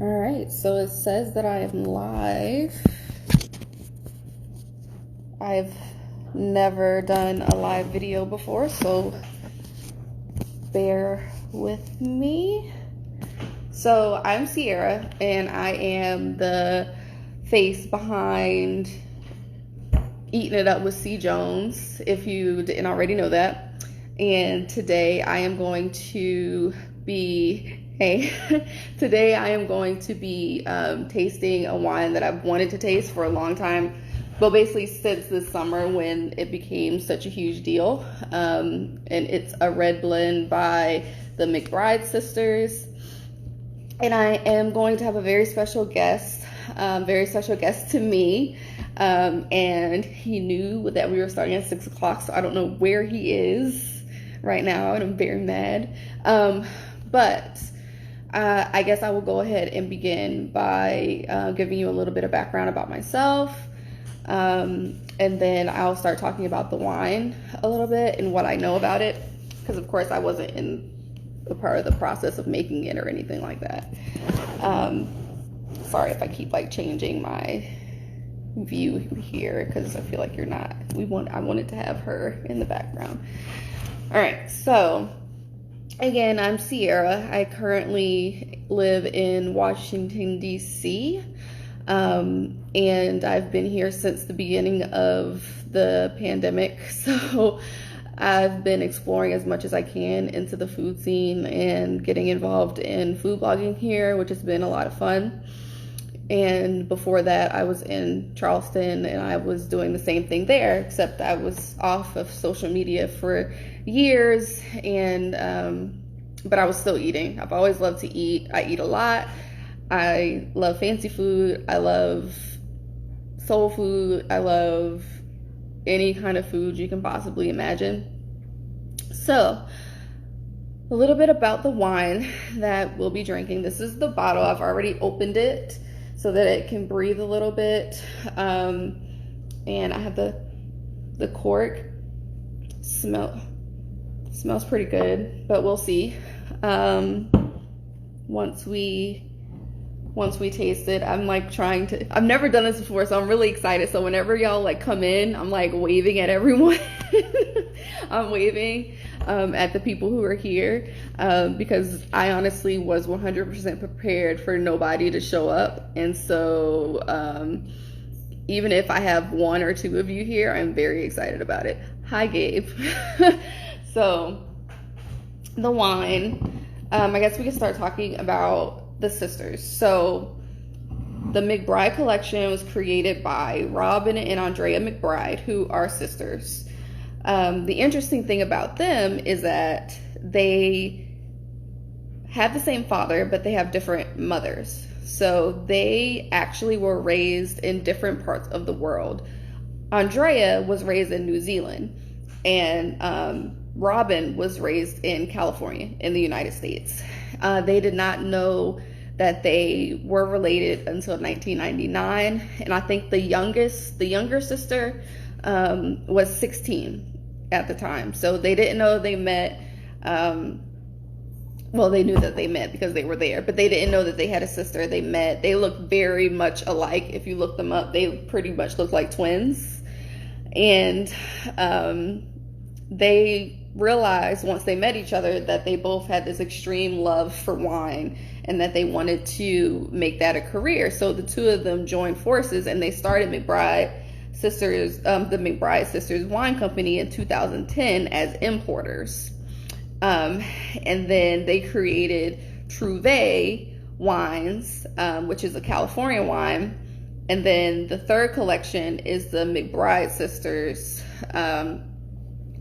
All right, so it says that I am live. I've never done a live video before, so bear with me. So I'm Sierra, and I am the face behind Eating It Up with C.Jones, if you didn't already know that. And today I am going to be tasting a wine that I've wanted to taste for a long time, but basically since this summer when it became such a huge deal. And it's a red blend by the McBride Sisters. And I am going to have a very special guest to me. And he knew that we were starting at 6 o'clock, so I don't know where he is right now, and I'm very mad. But I guess I will go ahead and begin by giving you a little bit of background about myself. And then I'll start talking about the wine a little bit and what I know about it. Because of course I wasn't in a part of the process of making it or anything like that. Sorry if I keep like changing my view here because I feel like you're not. I wanted to have her in the background. All right, so again, I'm Sierra. I currently live in Washington, D.C., and I've been here since the beginning of the pandemic. So I've been exploring as much as I can into the food scene and getting involved in food blogging here, which has been a lot of fun. And before that, I was in Charleston and I was doing the same thing there, except I was off of social media for years, and but I was still eating. I've always loved to eat. I eat a lot. I love fancy food. I love soul food. I love any kind of food you can possibly imagine. So a little bit about the wine that we'll be drinking. This is the bottle. I've already opened it so that it can breathe a little bit. And I have the cork. Smells pretty good, but we'll see. Once we taste it, I'm like I've never done this before, so I'm really excited. So whenever y'all like come in, I'm like waving at everyone. I'm waving at the people who are here because I honestly was 100% prepared for nobody to show up. And so even if I have one or two of you here, I'm very excited about it. Hi, Gabe. So the wine, I guess we can start talking about the sisters. So the McBride collection was created by Robin and Andrea McBride, who are sisters. The interesting thing about them is that they have the same father, but they have different mothers. So they actually were raised in different parts of the world. Andrea was raised in New Zealand, and Robin was raised in California in the United States. They did not know that they were related until 1999, and I think the younger sister was 16 at the time. So they didn't know they met. Well, they knew that they met because they were there, but they didn't know that they had a sister. They met. They look very much alike. If you look them up, they pretty much look like twins. And they realized once they met each other that they both had this extreme love for wine and that they wanted to make that a career. So the two of them joined forces and they started McBride Sisters, the McBride Sisters Wine Company in 2010 as importers. And then they created Trouvé Wines, which is a California wine. And then the third collection is the McBride Sisters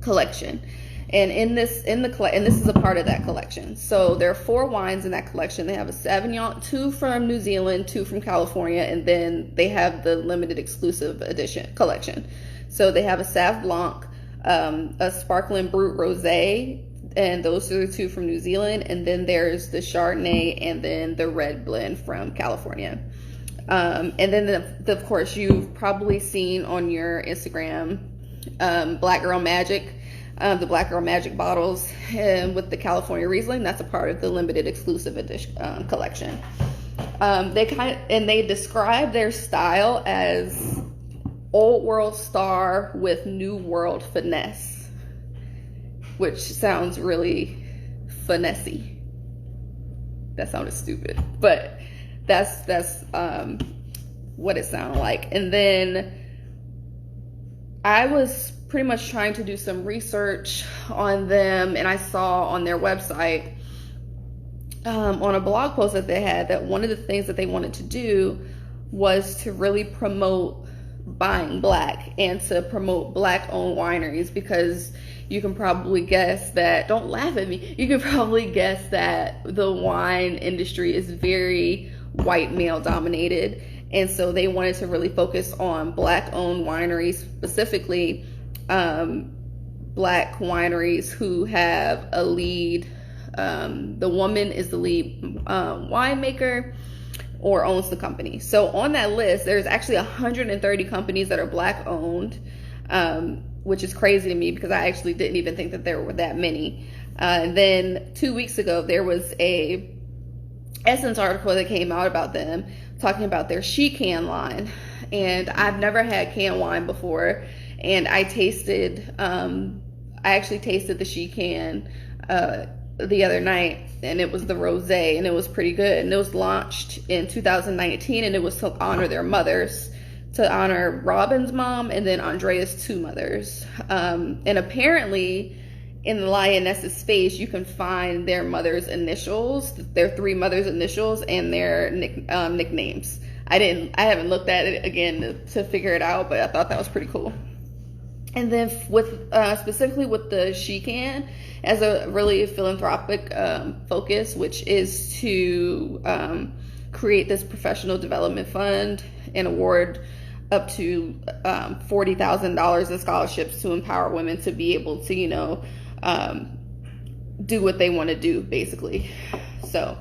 collection. And this is a part of that collection. So there are 4 wines in that collection. They have a Sauvignon, 2 from New Zealand, 2 from California, and then they have the limited exclusive edition collection. So they have a Sauv Blanc, a Sparkling Brut Rosé, and those are the 2 from New Zealand. And then there's the Chardonnay and then the red blend from California. And then of course you've probably seen on your Instagram, Black Girl Magic. The Black Girl Magic bottles with the California Riesling. That's a part of the limited exclusive edition collection. They describe their style as old world star with new world finesse, which sounds really finessey. That sounded stupid, but that's what it sounded like. And then I was pretty much trying to do some research on them, and I saw on their website, on a blog post that they had, that one of the things that they wanted to do was to really promote buying black and to promote black owned wineries, because you can probably guess that, don't laugh at me, you can probably guess that the wine industry is very white male dominated. And so they wanted to really focus on black owned wineries, specifically black wineries who have a lead. The woman is the lead winemaker or owns the company. So on that list, there's actually 130 companies that are black owned, which is crazy to me because I actually didn't even think that there were that many. And then 2 weeks ago, there was a Essence article that came out about them, talking about their she-can line. And I've never had canned wine before, and I actually tasted the she-can the other night, and it was the rosé, and it was pretty good. And it was launched in 2019, and it was to honor their mothers, to honor Robin's mom and then Andrea's two mothers. And apparently in the Lioness's space, you can find their mother's initials, their three mothers' initials, and their nicknames. I haven't looked at it again to figure it out, but I thought that was pretty cool. And then with specifically with the She-Can, as a really philanthropic focus, which is to create this professional development fund and award up to $40,000 in scholarships to empower women to be able to, do what they want to do, basically. So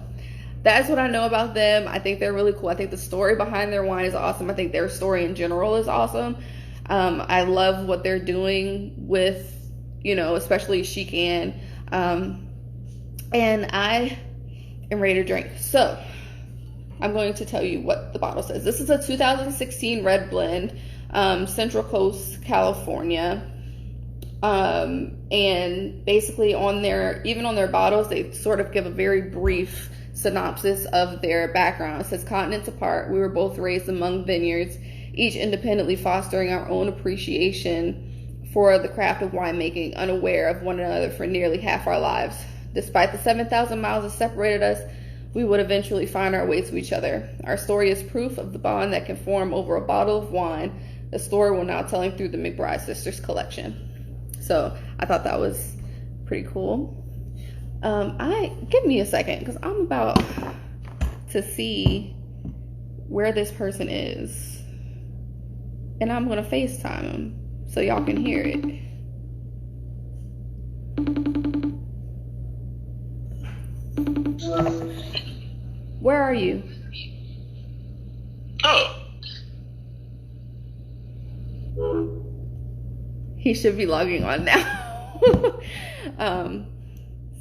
that's what I know about them. I think they're really cool. I think the story behind their wine is awesome. I think their story in general is awesome. I love what they're doing with, especially She-Can. And I am ready to drink. So I'm going to tell you what the bottle says. This is a 2016 red blend, Central Coast, California. And basically even on their bottles, they sort of give a very brief synopsis of their background. It says, continents apart, we were both raised among vineyards, each independently fostering our own appreciation for the craft of winemaking, unaware of one another for nearly half our lives. Despite the 7,000 miles that separated us, we would eventually find our way to each other. Our story is proof of the bond that can form over a bottle of wine, a story we're now telling through the McBride Sisters collection. So I thought that was pretty cool. Give me a second, because I'm about to see where this person is, and I'm gonna FaceTime him so y'all can hear it. Where are you? Oh. He should be logging on now.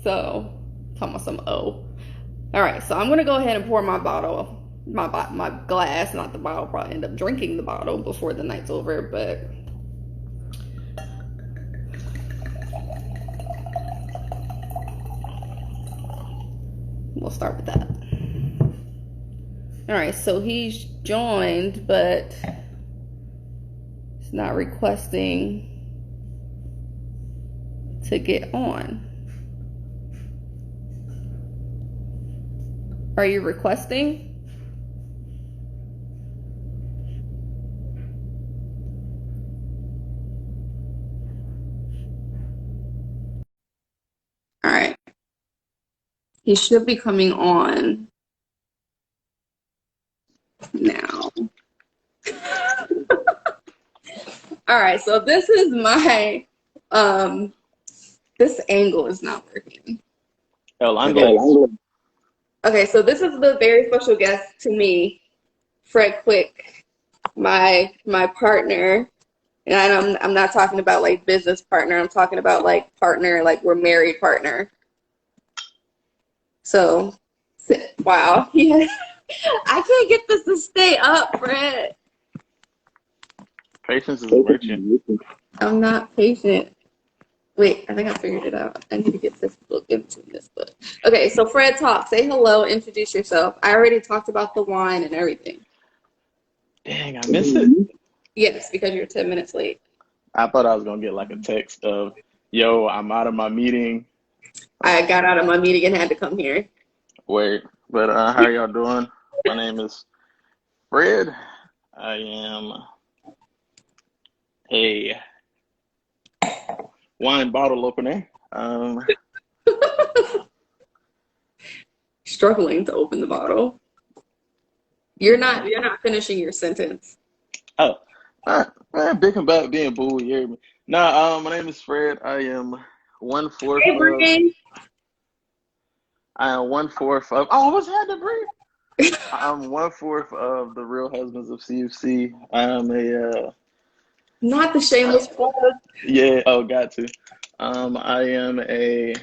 So talking about some O. All right, so I'm gonna go ahead and pour my bottle, my glass, not the bottle. Probably end up drinking the bottle before the night's over, but we'll start with that. All right, so he's joined, but he's not requesting to get on. Are you requesting? All right. He should be coming on now. All right, so this is my this angle is not working. Okay, so this is the very special guest to me, Fred Quick, my partner. And I'm not talking about like business partner. I'm talking about like partner, like we're married partner. So, wow. I can't get this to stay up, Fred. Patience is a virtue. I'm not patient. Wait, I think I figured it out. I need to get this book into this book. Okay, so Fred, talk. Say hello. Introduce yourself. I already talked about the wine and everything. Dang, I missed it. Yes, because you're 10 minutes late. I thought I was gonna get like a text of, "Yo, I'm out of my meeting." I got out of my meeting and had to come here. Wait, but how are y'all doing? My name is Fred. I am a wine bottle opener. Struggling to open the bottle. You're not finishing your sentence. Oh, big about being boo. You hear me? Nah, my name is Fred. I am one fourth Hey, of. Bree. I am one fourth of. Oh, I was had to breathe. I'm one fourth of the Real Husbands of CFC. I am a. Not the shameless plug. Yeah. Oh, got to. I am a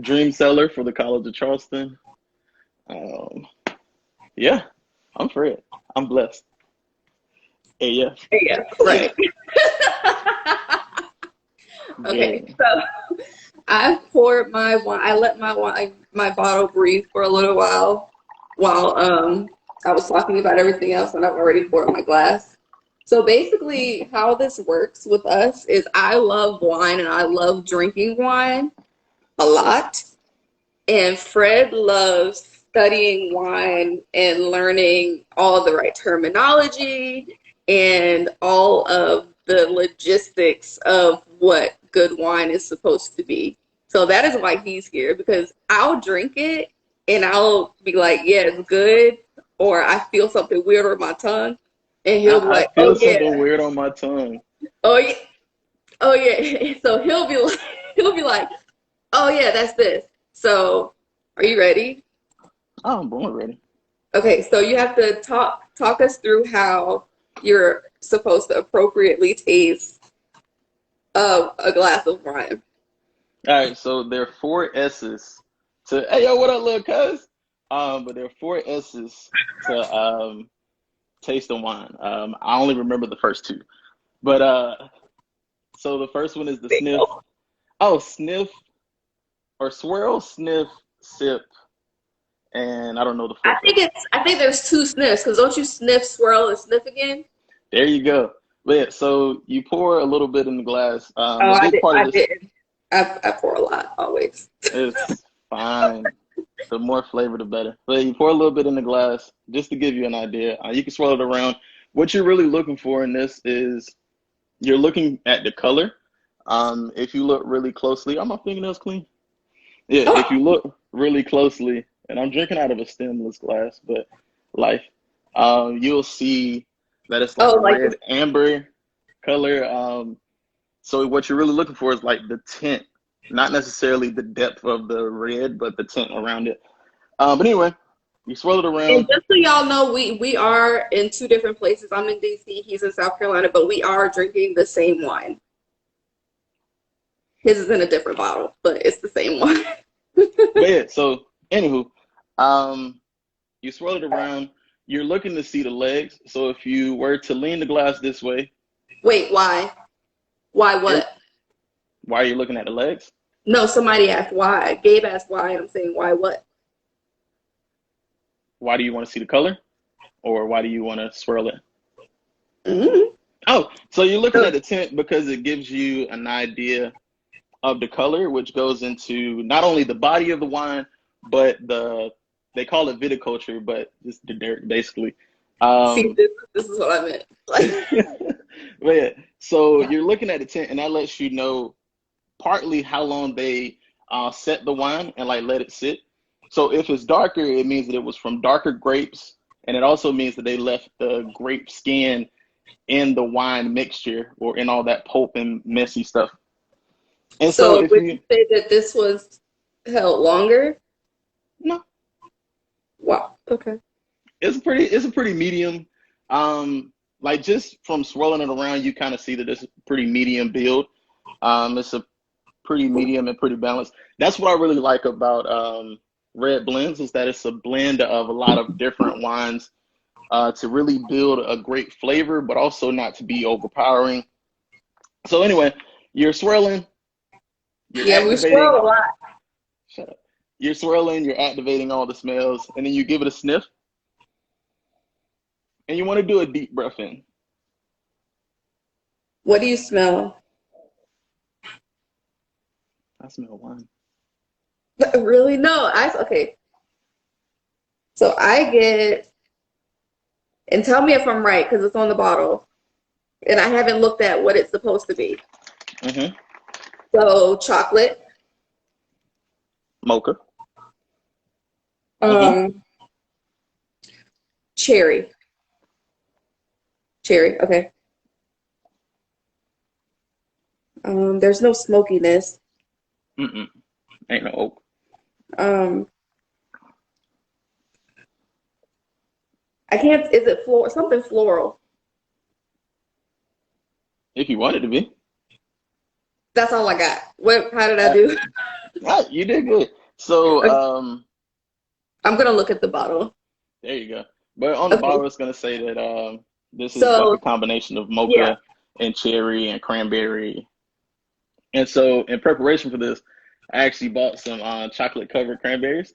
dream seller for the College of Charleston. Yeah, I'm Fred. I'm blessed. Hey, yeah. Yeah, right. Okay, Yeah. so I poured my wine. I let my bottle breathe for a little while I was talking about everything else, and I've already poured my glass. So basically, how this works with us is I love wine and I love drinking wine a lot. And Fred loves studying wine and learning all the right terminology and all of the logistics of what good wine is supposed to be. So that is why he's here, because I'll drink it and I'll be like, yeah, it's good. Or I feel something weird on my tongue. And he'll be I like, feel oh, yeah, something weird on my tongue. oh, yeah, oh, yeah. So he'll be like, oh, yeah, that's this. So are you ready? Oh, I'm born ready. Okay, so you have to talk us through how you're supposed to appropriately taste a glass of wine. All right, so there are four S's to. Hey, yo, what up, little cuz? But there are four S's to taste the wine. I only remember the first two, but so the first one is the sniff. Oh, sniff or swirl, sniff, sip, and I don't know the fourth S. I think there's two sniffs, because don't you sniff, swirl, and sniff again? There you go. But yeah, so you pour a little bit in the glass. Oh, A big part of I this did. I pour a lot always. is fine. The more flavor, the better. But you pour a little bit in the glass just to give you an idea. You can swirl it around. What you're really looking for in this is you're looking at the color. If you look really closely, are my fingernails clean? Yeah, if Oh, you look really closely, and I'm drinking out of a stemless glass, but life, you'll see that it's like oh, a red amber color. So what you're really looking for is like the tint, not necessarily the depth of the red, but the tint around it. But anyway, you swirl it and around. just so y'all know, we are in two different places. I'm in DC, he's in South Carolina, but we are drinking the same wine. His is in a different bottle, but it's the same wine. But yeah, so anywho, you swirl it around. You're looking to see the legs. So if you were to lean the glass this way, Wait, why? Why you're what? why are you looking at the legs? No, somebody asked why. Gabe asked why, and I'm saying why what? Why do you want to see the color, or why do you want to swirl it? Mm-hmm. Oh, so you're looking So, at the tint because it gives you an idea of the color, which goes into not only the body of the wine, but they call it viticulture, but just the dirt basically. see, Um, this is what I meant. Like, but yeah, so you're looking at the tint, and that lets you know partly how long they set the wine and like let it sit. So if it's darker, it means that it was from darker grapes, and it also means that they left the grape skin in the wine mixture or in all that pulp and messy stuff. And so so if would you you say that this was held longer? no, Wow. Okay. it's a pretty medium. Like just from swirling it around, you kind of see that it's a pretty medium build. It's a pretty medium and pretty balanced. That's what I really like about red blends is that it's a blend of a lot of different wines to really build a great flavor, but also not to be overpowering. So anyway, you're swirling, you're Yeah, we activating. swirl a lot. Shut up. You're swirling, you're activating all the smells, and then you give it a sniff, and you want to do a deep breath in. What do you smell? I smell wine. Really? No, okay. So I get, and tell me if I'm right because it's on the bottle, and I haven't looked at what it's supposed to be. Mm-hmm. So chocolate, Mocha. cherry, okay. There's no smokiness. Mm-mm. Ain't no oak. I can't. Is it something floral? If you want it to be. That's all I got. How did I do? Right, you did good. So, I'm gonna look at the bottle. there you go. But on the Okay. bottle, it's gonna say that this is like a combination of mocha and cherry and cranberry. And so, in preparation for this, I actually bought some chocolate covered cranberries.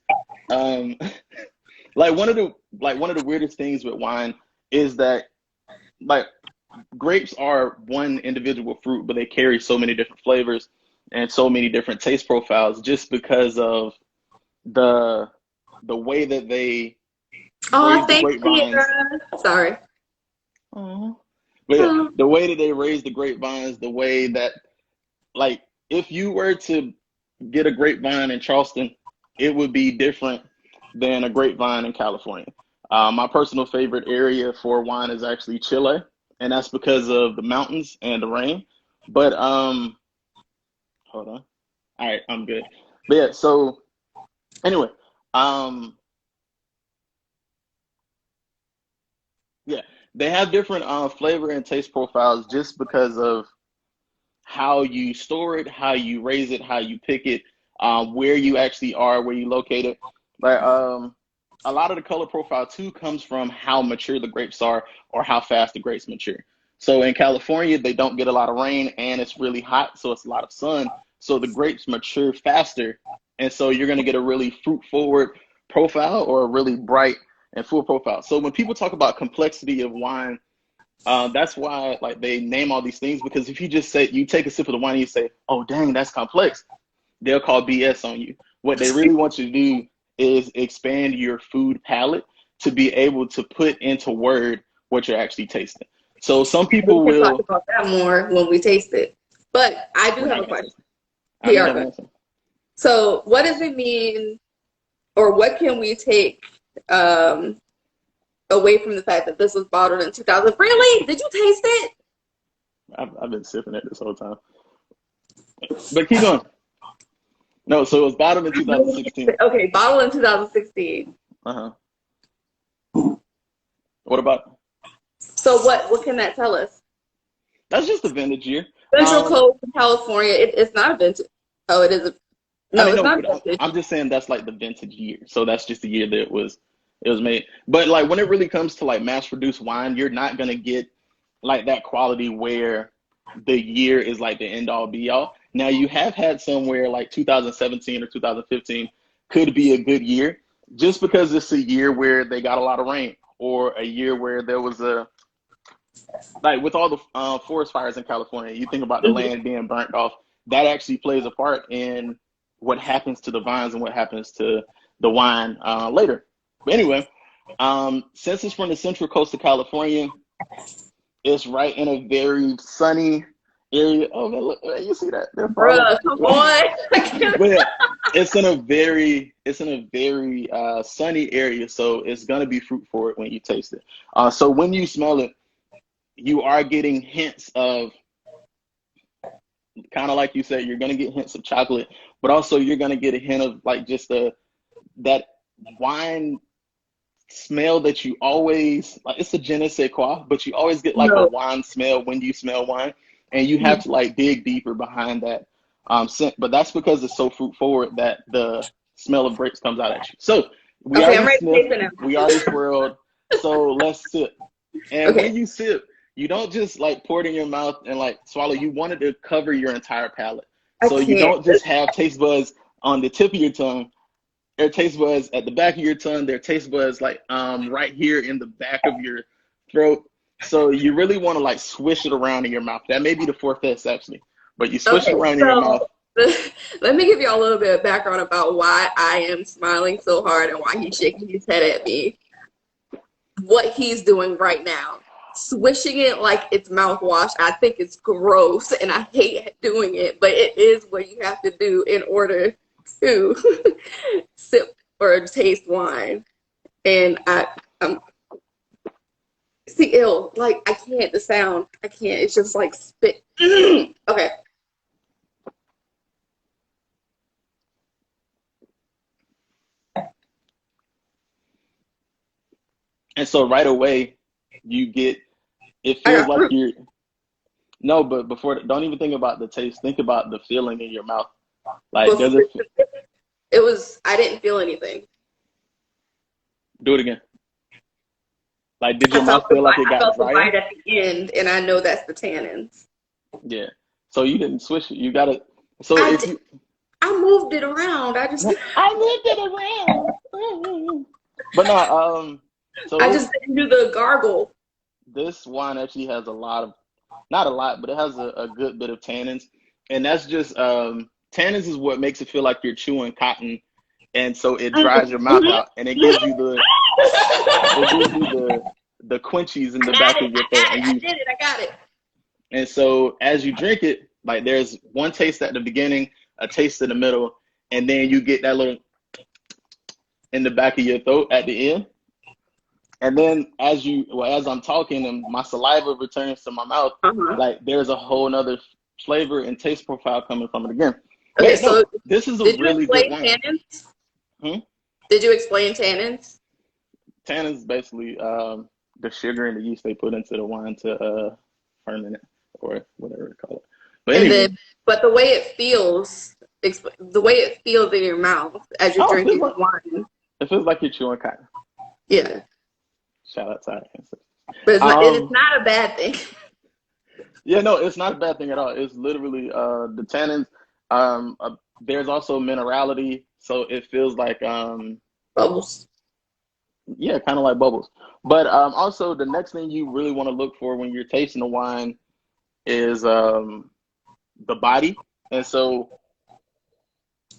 Like one of the weirdest things with wine is that like grapes are one individual fruit, but they carry so many different flavors and so many different taste profiles just because of the way that they raise the Thank you. grapevines. Sorry. But yeah, the way that they raise the grapevines, the way that like if you were to get a grapevine in Charleston, it would be different than a grapevine in California. My personal favorite area for wine is actually Chile, and that's because of the mountains and the rain. But hold on. All right, I'm good. But yeah, so anyway, yeah, they have different flavor and taste profiles just because of how you store it, how you raise it, how you pick it, where you actually are, where you locate it. But a lot of the color profile too comes from how mature the grapes are or how fast the grapes mature. So in California, they don't get a lot of rain and it's really hot, so it's a lot of sun. So the grapes mature faster. And so you're going to get a really fruit forward profile or a really bright and full profile. So when people talk about complexity of wine, that's why like they name all these things, because if you just say you take a sip of the wine and you say, oh dang, that's complex, they'll call BS on you. What they really want you to do is expand your food palate to be able to put into word what you're actually tasting. So some people We can talk will about that more when we taste it. But I do have a question. We are good. So what does it mean, or what can we take away from the fact that this was bottled in 2000? Really? Did you taste it? I've been sipping it this whole time. But keep going. No, so it was bottled in 2016. Okay, bottled in 2016. Uh-huh. What about? So what can that tell us? That's just the vintage year. Central Coast in California. It's not a vintage. Oh, it is. It's not vintage. I'm just saying that's like the vintage year. So that's just the year that it was made. But like when it really comes to like mass produced wine, you're not gonna get like that quality where the year is like the end all be all. Now you have had somewhere like 2017 or 2015 could be a good year just because it's a year where they got a lot of rain, or a year where there was like with all the forest fires in California, you think about the land being burnt off, that actually plays a part in what happens to the vines and what happens to the wine later. But anyway, since it's from the Central Coast of California, it's right in a very sunny area. Oh man, look, you see that? Bruh, come on. But yeah, it's in a very sunny area, so it's gonna be fruit forward when you taste it. So when you smell it, you are getting hints of, kind of like you said, you're gonna get hints of chocolate, but also you're gonna get a hint of like just that wine smell that you always like. It's a je ne sais quoi, but you always get like a wine smell when you smell wine, and you have to like dig deeper behind that scent. But that's because it's so fruit forward that the smell of grapes comes out at you. So we Okay, I'm already ready to taste sniffed, it now. we already swirled. So let's sip. And Okay. when you sip, you don't just like pour it in your mouth and like swallow. You want it to cover your entire palate. I So you can't. don't just have taste buds on the tip of your tongue. There are taste buds at the back of your tongue. There are taste buds like right here in the back of your throat. So you really want to like swish it around in your mouth. That may be the fourth S actually, but you swish it Okay, around in your mouth. so let me give you all a little bit of background about why I am smiling so hard and why he's shaking his head at me. What he's doing right now, swishing it like it's mouthwash, I think it's gross and I hate doing it, but it is what you have to do in order to sip or taste wine. And I'm see ill, like I can't, the sound, I can't, it's just like spit. Okay. And so right away, you get, it I feels got like fruit. you're, no, but before, don't even think about the taste. Think about the feeling in your mouth. Like, Before, does it, it was, I didn't feel anything. do it again. Like, did your mouth The feel like it I got felt the drier? bite at the end, and I know that's the tannins. Yeah. So you didn't swish it. You gotta, so I if did, you, I moved it around. I moved it around. But no, so I just didn't do the gargle. this wine actually has a lot of, not a lot, but it has a good bit of tannins. And that's just, tannins is what makes it feel like you're chewing cotton. And so it dries your mouth out and it gives you the, it gives you the quenchies in the back of your throat. And I you, did it. I got it. and so as you drink it, like there's one taste at the beginning, a taste in the middle, and then you get that little in the back of your throat at the end. And then as I'm talking and my saliva returns to my mouth, Uh-huh. like there's a whole nother flavor and taste profile coming from it again. Okay, But no, so this is a did you really good explain wine. tannins? Hmm? Did you explain tannins? Tannins is basically the sugar and the yeast they put into the wine to ferment it or whatever they call it. But And anyway, then, but the way it feels, the way it feels in your mouth as you're oh, drinking the wine. it feels like you're chewing cotton. Yeah, Shout out to our ancestors. but it's not a bad thing. Yeah, no, it's not a bad thing at all. It's literally the tannins. There's also minerality, so it feels like Bubbles. yeah, kind of like bubbles. But also the next thing you really want to look for when you're tasting the wine is the body. And so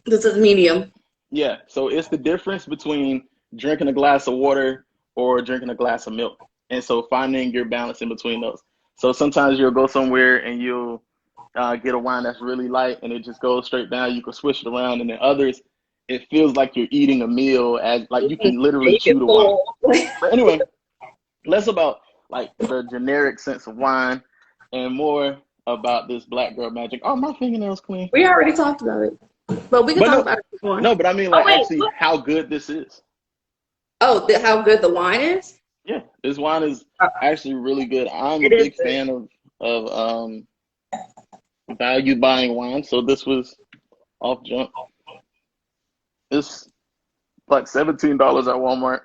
This is medium. yeah, so it's the difference between drinking a glass of water or drinking a glass of milk. And so finding your balance in between those. So sometimes you'll go somewhere and you'll get a wine that's really light and it just goes straight down. You can switch it around, and then others, it feels like you're eating a meal, as like you can literally Make chew it the wine. full. But anyway, less about like the generic sense of wine and more about this black girl magic. Oh, my fingernails clean. We already talked about it, but we can But talk no, about it more. no, but I mean Oh like wait, actually look. how good this is. Oh, how good the wine is? Yeah, this wine is actually really good. I'm a It is big good. fan of value buying wine, so this was off jump. It's like $17 at Walmart,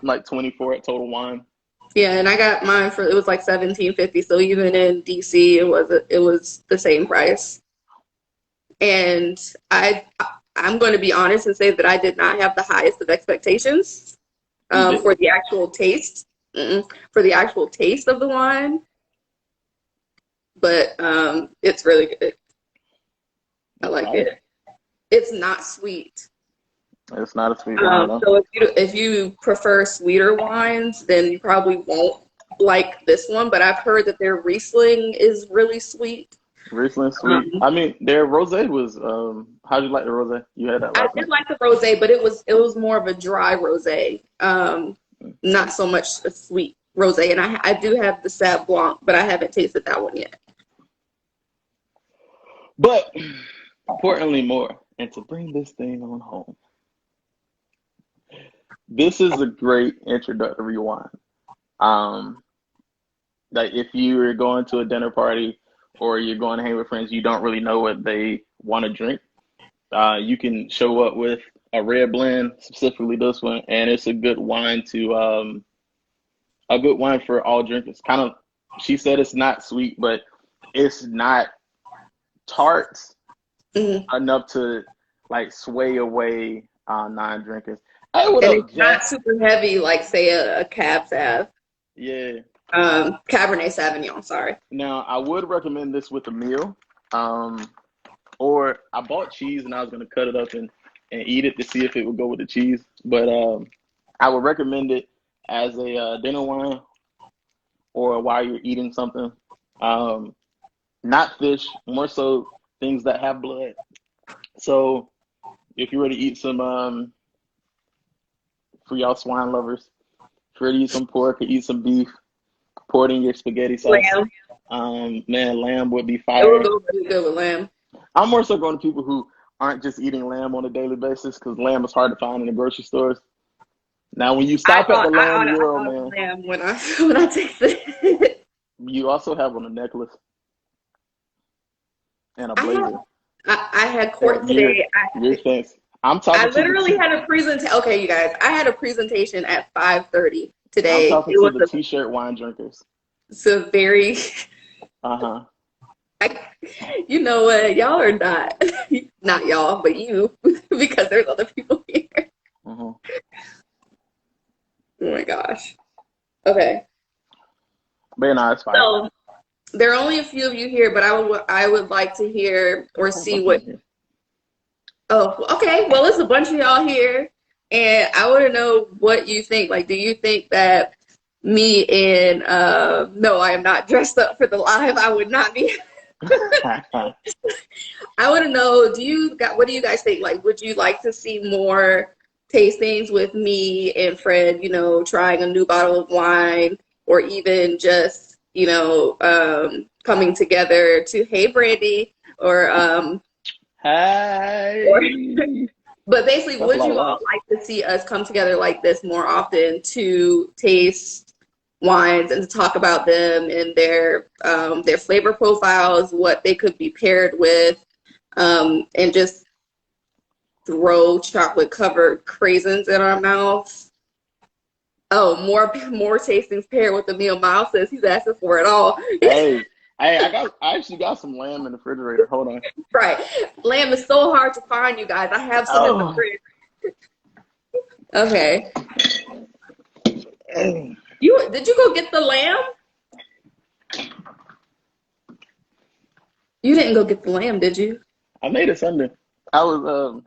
like 24 at Total Wine. Yeah, and I got mine for it was like $17.50. So even in DC, it was the same price. And I'm going to be honest and say that I did not have the highest of expectations You did? for the actual taste, for the actual taste of the wine. But it's really good. I like it. It's not sweet. It's not a sweet wine, though. So if you prefer sweeter wines, then you probably won't like this one. But I've heard that their Riesling is really sweet. Riesling sweet. I mean, their rosé was. How'd you like the rosé? You had that I last did night. like the rosé, but it was more of a dry rosé, not so much a sweet rosé. And I do have the Sauv Blanc, but I haven't tasted that one yet. But importantly, more, and to bring this thing on home, this is a great introductory wine. Like if you're going to a dinner party or you're going to hang with friends, you don't really know what they want to drink. You can show up with a red blend, specifically this one, and it's a good wine for all drinkers. Kind of, she said it's not sweet, but it's not tart enough to like sway away non-drinkers. Hey, what And up, it's not Jack? super heavy like say a Cab Sav. Yeah. Cabernet Sauvignon, sorry. Now, I would recommend this with a meal. Um, or I bought cheese and I was gonna cut it up and eat it to see if it would go with the cheese. But I would recommend it as a dinner wine or while you're eating something. Not fish, more so things that have blood. So if you're ready to eat some, for y'all swine lovers, if you're ready to eat some pork or eat some beef, pour it in your spaghetti sauce. Lamb. Man, lamb would be It will fire. go really good with lamb. I'm more so going to people who aren't just eating lamb on a daily basis because lamb is hard to find in the grocery stores. Now, when you stop at the Lamb I Euro, thought man, lamb when I tasted it. you also have on a necklace and a I had blazer. I had court And you're, today. you're fancy. I'm I talking to the literally t. had a presentation. Okay, you guys, I had a presentation at 5:30 I'm today. talking It to was the t-shirt wine drinkers. a very, Uh-huh. you know what, y'all are not, not y'all, but you, because there's other people here. Uh-huh. Oh my gosh. Okay, But no, it's fine. so there are only a few of you here, but I would like to hear or Oh, see what's what. in here? Oh, okay. Well, it's a bunch of y'all here, and I want to know what you think. Like, do you think that me and no, I am not dressed up for the live. I would not be. I want to know, what do you guys think? Like, would you like to see more tastings with me and Fred, trying a new bottle of wine, or even just, coming together to, hey, Brandy, or or Hey. but basically, That's a would lot of you all wines. like to see us come together like this more often to taste wines and to talk about them and their flavor profiles, what they could be paired with, and just throw chocolate covered craisins in our mouths? Oh, more tastings paired with the meal. Miles says he's asking for it all. Hey, I actually got some lamb in the refrigerator. Hold on. Right, lamb is so hard to find, you guys. I have some in the Oh. fridge. Okay, Hey. did you go get the lamb? You didn't go get the lamb, did you? I made it Sunday. I was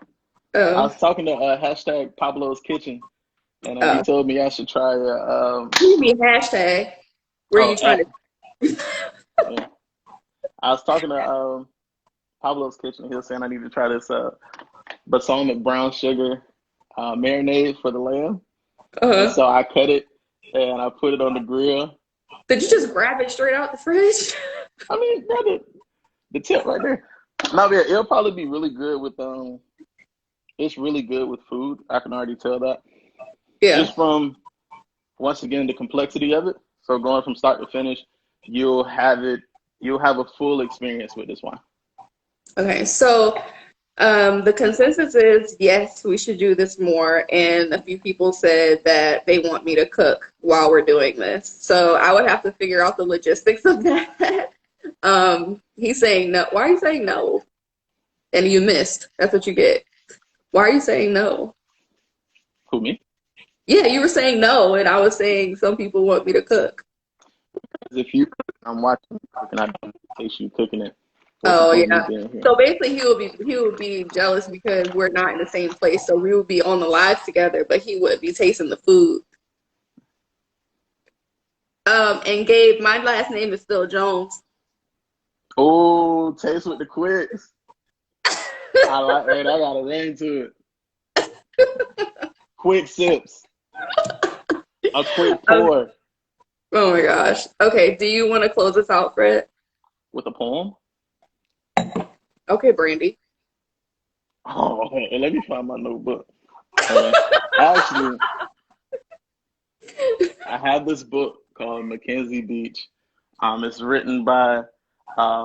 I Oh, was talking to hashtag Pablo's Kitchen, and he oh. told me I should try What do you mean hashtag? Were you trying at to? yeah. I was talking to Pablo's Kitchen. He was saying I need to try this balsamic brown sugar marinade for the lamb, and Uh-huh. so I cut it and I put it on the grill. Did you just grab it straight out the fridge? I mean, the tip right there. No, yeah, it'll probably be really good with It's really good with food. I can already tell that Yeah. just from once again the complexity of it. So going from start to finish, you'll have it. You'll have a full experience with this wine. Okay. So, the consensus is yes, we should do this more. And a few people said that they want me to cook while we're doing this. So I would have to figure out the logistics of that. He's saying no. Why are you saying no? And you missed. That's what you get. Why are you saying no? Who, me? Yeah, you were saying no, and I was saying some people want me to cook. Because if you cook, I'm watching you cook and I don't taste you cooking it. What's the Oh point of me yeah. being here? So basically, he would be jealous because we're not in the same place. So we would be on the live together, but he would be tasting the food. And Gabe, my last name is still Jones. Oh, taste with the quicks. I like that. I got a ring to it. Quick sips. A quick Um, pour oh my gosh. Okay, do you want to close us out, Fred? with a poem. Okay, Brandy. Oh, let me find my notebook. Actually, I have this book called Mackenzie Beach. It's written by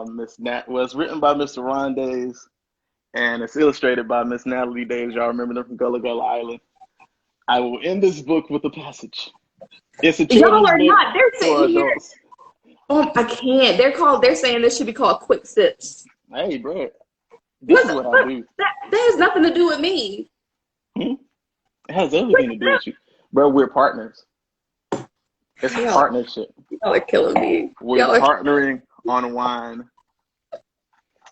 Miss Nat. Well, it's written by Mr. Ron Days, and it's illustrated by Miss Natalie Davis. Y'all remember them from Gullah Gullah Island. I will end this book with a passage. It's a Y'all children's are book not. They're for sitting here. adults. I can't. They're saying this should be called quick sips. Hey, bro, this is what I do. That has nothing to do with me. It has everything to do with you. Bro, we're partners. It's a partnership. Y'all are killing me. We're partnering on wine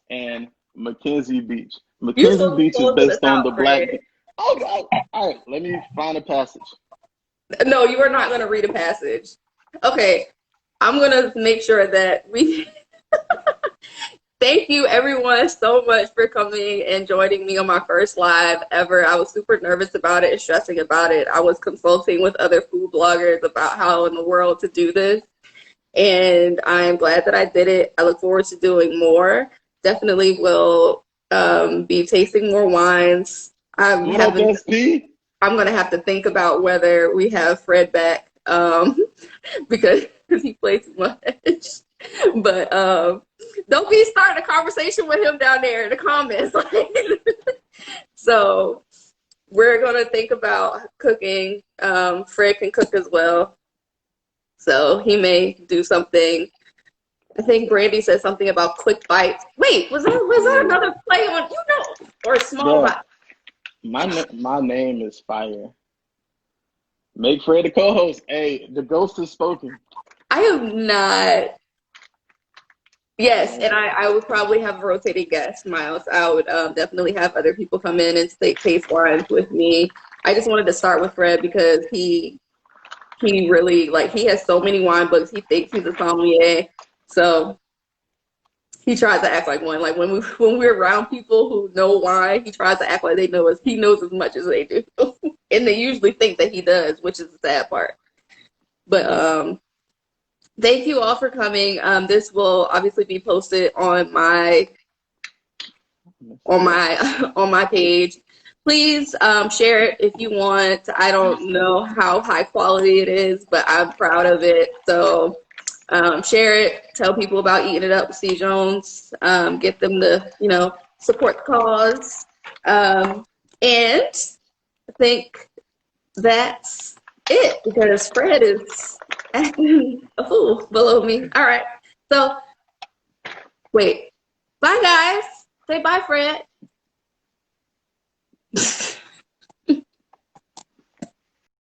and Mackenzie Beach. Mackenzie Beach is based on the black. Oh, all right. Let me find a passage. No, you are not going to read a passage. Okay, I'm going to make sure that we. Thank you, everyone, so much for coming and joining me on my first live ever. I was super nervous about it and stressing about it. I was consulting with other food bloggers about how in the world to do this. And I'm glad that I did it. I look forward to doing more. Definitely will be tasting more wines. I'm going to have to think about whether we have Fred back because he plays too much. But don't be starting a conversation with him down there in the comments. So we're going to think about cooking. Fred can cook as well. So he may do something. I think Brandy said something about quick bites. Wait, was that another play on, or a small bite? My name is Fire. Make Fred the co-host. Hey, the ghost has spoken. I am not. Yes, and I would probably have a rotating guest, Miles. I would definitely have other people come in and taste wines with me. I just wanted to start with Fred because he really, he has so many wine books. He thinks he's a sommelier. So he tries to act like one. Like when we're around people who know wine, he tries to act like they know us. He knows as much as they do. And they usually think that he does, which is the sad part. But thank you all for coming. This will obviously be posted on my page. Please share it if you want. I don't know how high quality it is, but I'm proud of it. So share it. Tell people about Eating It Up with C.Jones. Get them to support the cause. And I think that's it because Fred is acting a fool below me. All right. So, wait. Bye, guys. Say bye, Fred.